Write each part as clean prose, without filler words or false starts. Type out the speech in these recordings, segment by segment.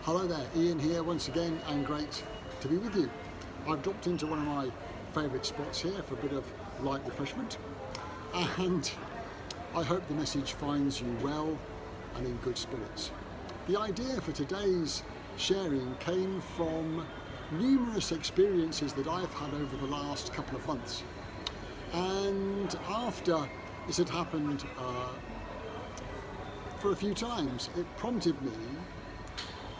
Hello there, Ian here once again, and great to be with you. I've dropped into one of my favourite spots here for a bit of light refreshment, and I hope the message finds you well and in good spirits. The idea for today's sharing came from numerous experiences that I've had over the last couple of months, and after this had happened for a few times, it prompted me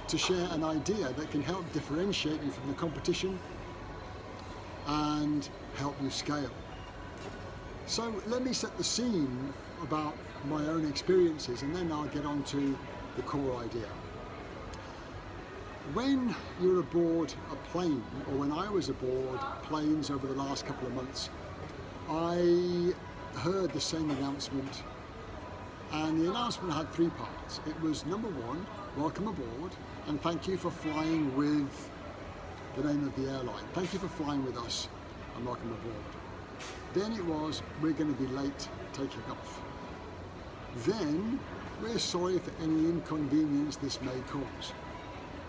to share an idea that can help differentiate you from the competition and help you scale. So let me set the scene about my own experiences, and then I'll get on to the core idea. When you're aboard a plane, or when I was aboard planes over the last couple of months, I heard the same announcement, and the announcement had three parts. It was number one, welcome aboard, and thank you for flying with the name of the airline. Thank you for flying with us, and welcome aboard. Then it was, we're going to be late taking off. Then, we're sorry for any inconvenience this may cause.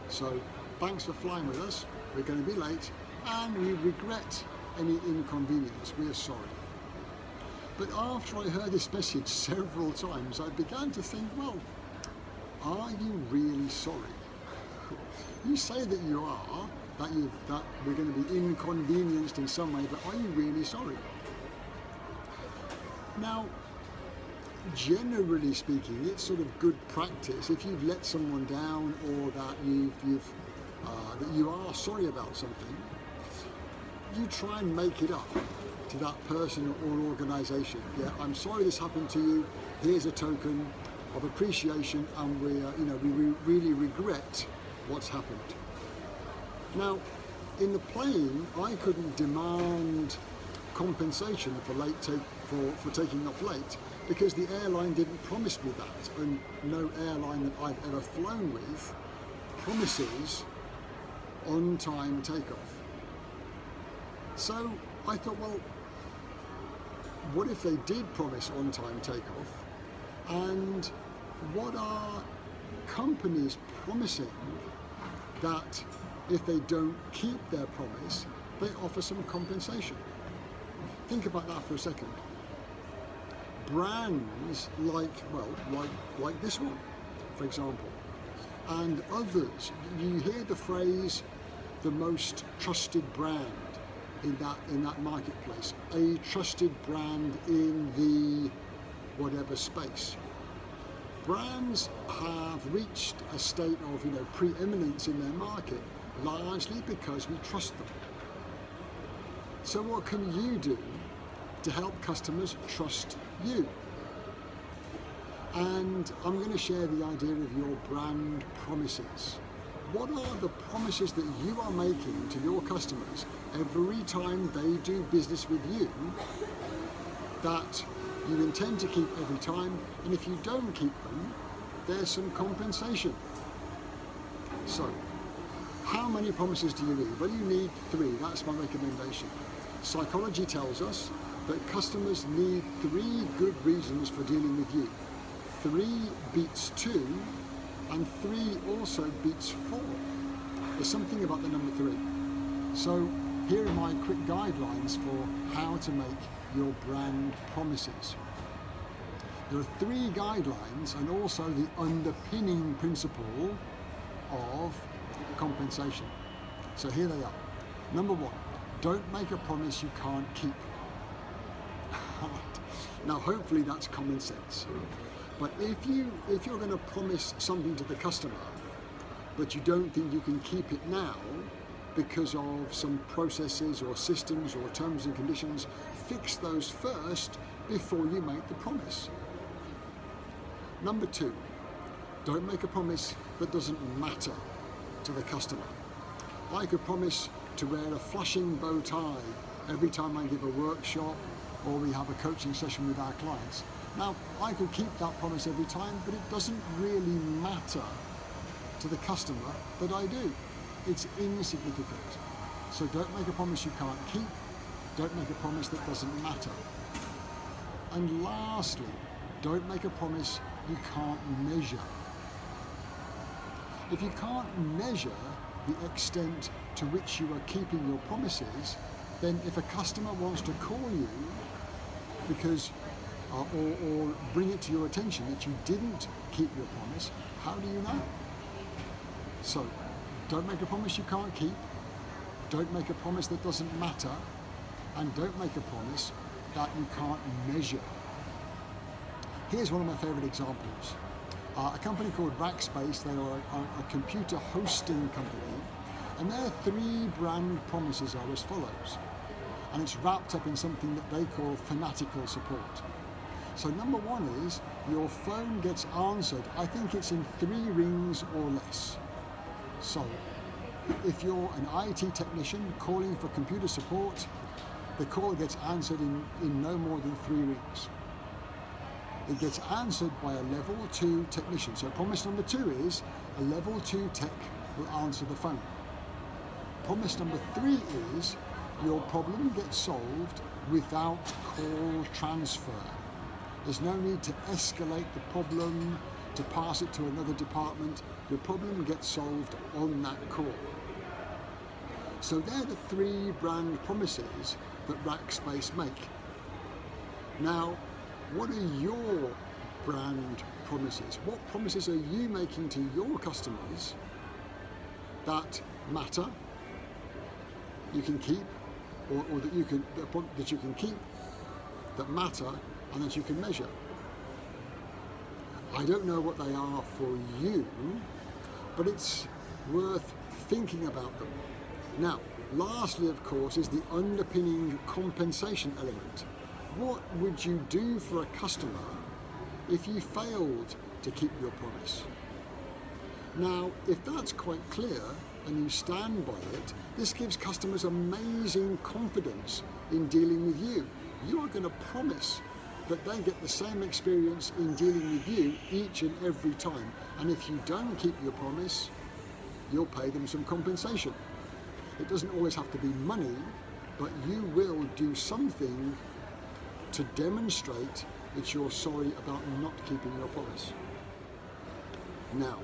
So, thanks for flying with us, we're going to be late, and we regret any inconvenience, we're sorry. But after I heard this message several times, I began to think, well, are you really sorry? You say that you are, that we're going to be inconvenienced in some way, but are you really sorry? Now, generally speaking, it's sort of good practice if you've let someone down, or that that you are sorry about something, you try and make it up to that person or organisation. Yeah, I'm sorry this happened to you. Here's a token of appreciation, and we really regret what's happened. Now, in the plane, I couldn't demand compensation for taking off late, because the airline didn't promise me that, and no airline that I've ever flown with promises on-time takeoff. So I thought, well, what if they did promise on-time takeoff, and what are companies promising that if they don't keep their promise, they offer some compensation? Think about that for a second. Brands like this one, for example, and others, you hear the phrase, the most trusted brand in that marketplace, a trusted brand in the whatever space. Brands have reached a state of preeminence in their market, largely because we trust them. So what can you do to help customers trust you? And I'm going to share the idea of your brand promises. What are the promises that you are making to your customers every time they do business with you that you intend to keep every time, and if you don't keep them, there's some compensation? So, how many promises do you need? Well, you need 3. That's my recommendation. Psychology tells us that customers need 3 good reasons for dealing with you. 3 beats 2, and 3 also beats 4. There's something about the number 3. So here are my quick guidelines for how to make your brand promises. There are 3 guidelines, and also the underpinning principle of compensation. So here they are. Number 1, don't make a promise you can't keep. Now, hopefully that's common sense. But if you're going to promise something to the customer, but you don't think you can keep it now because of some processes or systems or terms and conditions, fix those first before you make the promise. Number 2, don't make a promise that doesn't matter to the customer. I could promise to wear a flashing bow tie every time I give a workshop or we have a coaching session with our clients. Now, I could keep that promise every time, but it doesn't really matter to the customer that I do. It's insignificant. So don't make a promise you can't keep. Don't make a promise that doesn't matter. And lastly, don't make a promise you can't measure. If you can't measure the extent to which you are keeping your promises, then if a customer wants to call you because or bring it to your attention that you didn't keep your promise, how do you know? So don't make a promise you can't keep, don't make a promise that doesn't matter, and don't make a promise that you can't measure. Here's one of my favorite examples. A company called Rackspace, they are a computer hosting company, and their 3 brand promises are as follows. And it's wrapped up in something that they call fanatical support. So number 1 is your phone gets answered, I think it's in 3 rings or less. So if you're an IT technician calling for computer support, the call gets answered in no more than 3 rings. It gets answered by a level 2 technician. So promise number 2 is a level 2 tech will answer the phone. Promise number 3 is your problem gets solved without call transfer. There's no need to escalate the problem, to pass it to another department. Your problem gets solved on that call. So they're the 3 brand promises that Rackspace make. Now, what are your brand promises? What promises are you making to your customers that matter, you can keep, or that you can keep, that matter, and that you can measure? I don't know what they are for you, but it's worth thinking about them. Now, lastly, of course, is the underpinning compensation element. What would you do for a customer if you failed to keep your promise? Now, if that's quite clear and you stand by it, this gives customers amazing confidence in dealing with you. You are going to promise that they get the same experience in dealing with you each and every time. And if you don't keep your promise, you'll pay them some compensation. It doesn't always have to be money, but you will do something to demonstrate that you're sorry about not keeping your promise. Now,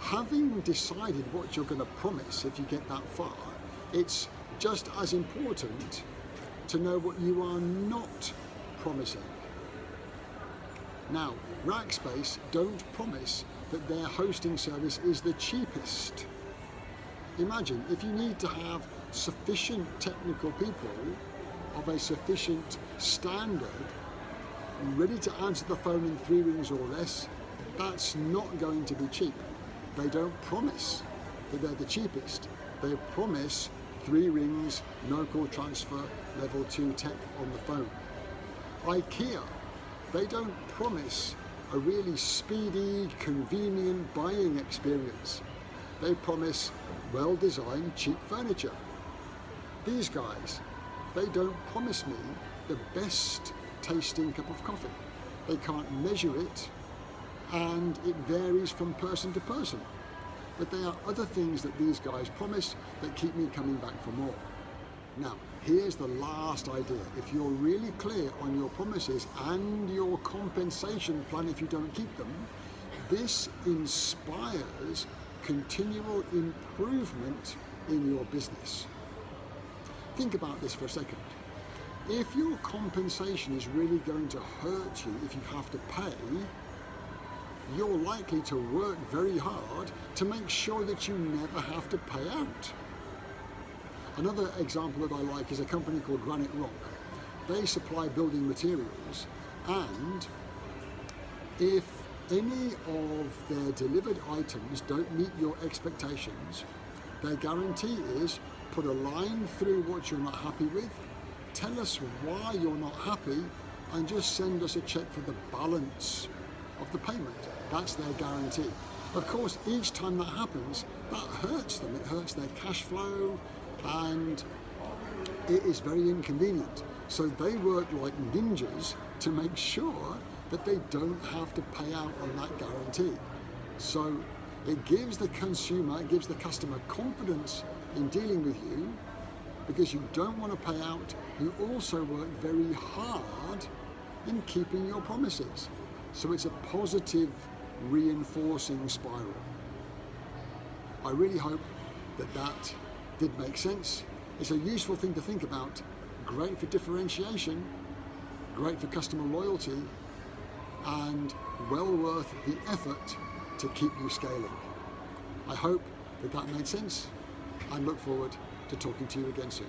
having decided what you're going to promise, if you get that far, it's just as important to know what you are not promising. Now, Rackspace don't promise that their hosting service is the cheapest. Imagine if you need to have sufficient technical people of a sufficient standard ready to answer the phone in 3 rings or less, that's not going to be cheap. They don't promise that they're the cheapest. They promise 3 rings, no call transfer, level 2 tech on the phone. IKEA, they don't promise a really speedy, convenient buying experience. They promise well-designed, cheap furniture. These guys, they don't promise me the best tasting cup of coffee. They can't measure it, and it varies from person to person. But there are other things that these guys promise that keep me coming back for more. Now, here's the last idea. If you're really clear on your promises and your compensation plan if you don't keep them, this inspires continual improvement in your business. Think about this for a second. If your compensation is really going to hurt you if you have to pay, you're likely to work very hard to make sure that you never have to pay out. Another example that I like is a company called Granite Rock. They supply building materials, and if any of their delivered items don't meet your expectations, their guarantee is put a line through what you're not happy with, tell us why you're not happy, and just send us a check for the balance of the payment. That's their guarantee. Of course, each time that happens, that hurts them. It hurts their cash flow, and it is very inconvenient. So they work like ninjas to make sure that they don't have to pay out on that guarantee. So it gives the consumer, it gives the customer confidence in dealing with you, because you don't want to pay out. You also work very hard in keeping your promises. So it's a positive reinforcing spiral. I really hope that that did make sense. It's a useful thing to think about. Great for differentiation, great for customer loyalty, and well worth the effort to keep you scaling. I hope that that made sense and look forward to talking to you again soon.